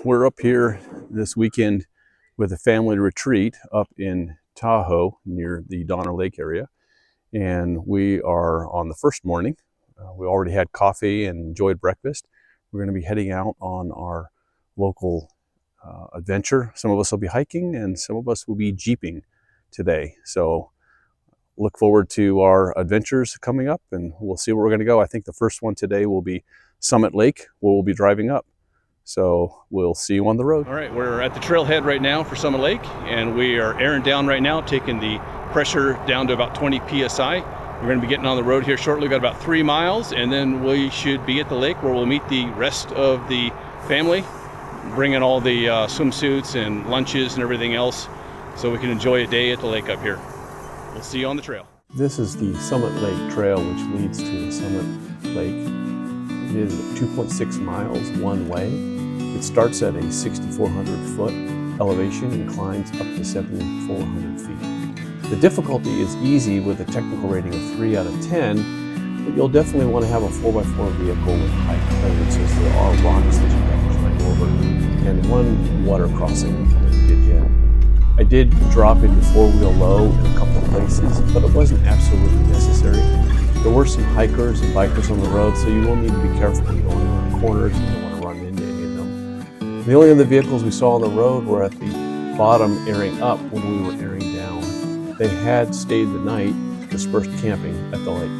we're up here this weekend with a family retreat up in Tahoe near the Donner Lake area. And we are on the first morning. We already had coffee and enjoyed breakfast. We're going to be heading out on our local adventure. Some of us will be hiking and some of us will be jeeping today. So look forward to our adventures coming up, and we'll see where we're going to go. I think the first one today will be Summit Lake, where we'll be driving up. So we'll see you on the road. All right, we're at the trailhead right now for Summit Lake, and we are airing down right now, taking the pressure down to about 20 psi. We're going to be getting on the road here shortly. We've got about 3 miles, and then we should be at the lake where we'll meet the rest of the family, bringing all the swimsuits and lunches and everything else so we can enjoy a day at the lake up here. We'll see you on the trail. This is the Summit Lake Trail, which leads to the Summit Lake. It is 2.6 miles one way. It starts at a 6,400 foot elevation and climbs up to 7,400 feet. The difficulty is easy with a technical rating of 3 out of 10, but you'll definitely want to have a 4x4 vehicle with high clearances. There are rocks that you have to climb over and one water crossing that you did hit. I did drop into 4-wheel low in a couple of places, but it wasn't absolutely necessary. There were some hikers and bikers on the road, so you will need to be careful when going around corners. You don't want to run into any of them. The only other vehicles we saw on the road were at the bottom airing up when we were airing down. They had stayed the night dispersed camping at the lake.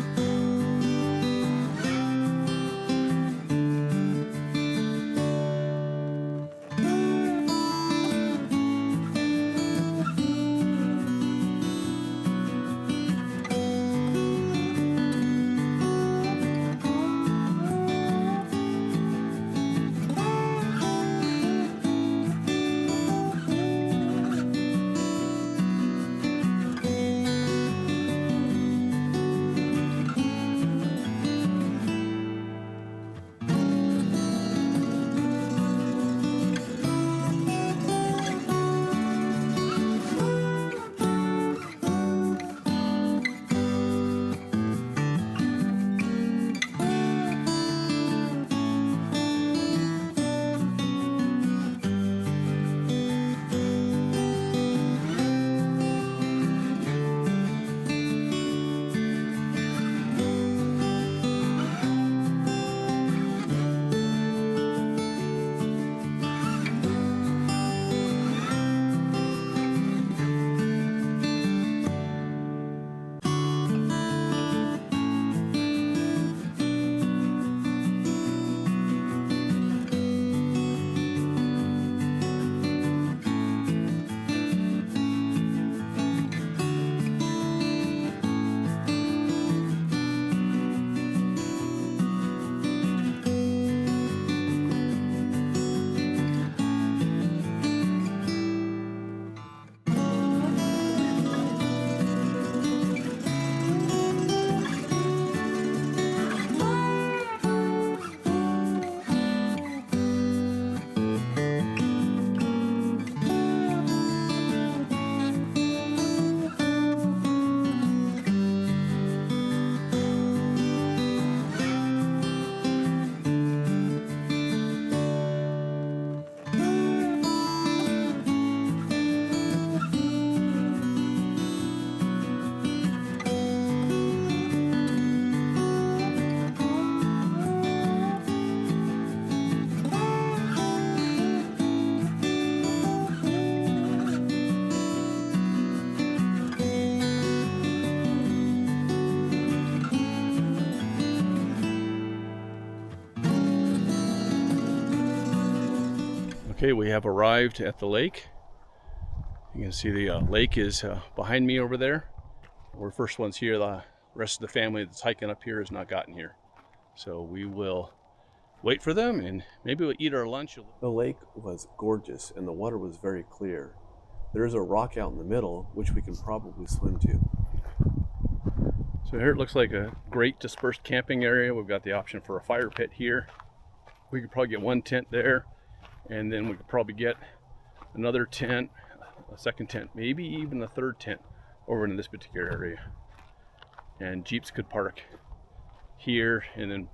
Okay, we have arrived at the lake. You can see the lake is behind me over there. We're first ones here. The rest of the family that's hiking up here has not gotten here. So we will wait for them and maybe we'll eat our lunch. The lake was gorgeous and the water was very clear. There is a rock out in the middle, which we can probably swim to. So here it looks like a great dispersed camping area. We've got the option for a fire pit here. We could probably get one tent there, and then we could probably get another tent, a second tent, maybe even a third tent over in this particular area. And Jeeps could park here and then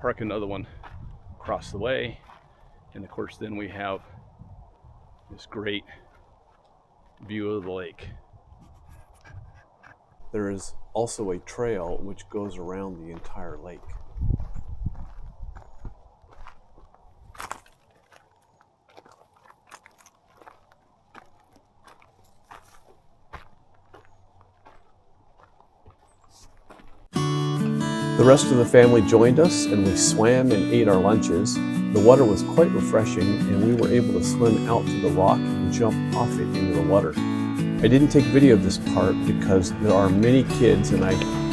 park another one across the way. And of course, then we have this great view of the lake. There is also a trail which goes around the entire lake. The rest of the family joined us and we swam and ate our lunches. The water was quite refreshing and we were able to swim out to the rock and jump off it into the water. I didn't take video of this part because there are many kids and I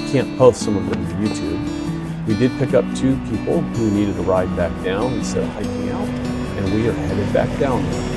can't post some of them to YouTube. We did pick up 2 people who needed a ride back down instead of hiking out, and we are headed back down now.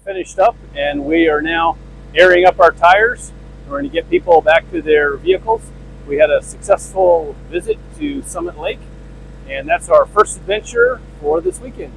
Finished up and we are now airing up our tires. We're going to get people back to their vehicles. We had a successful visit to Summit Lake, and that's our first adventure for this weekend.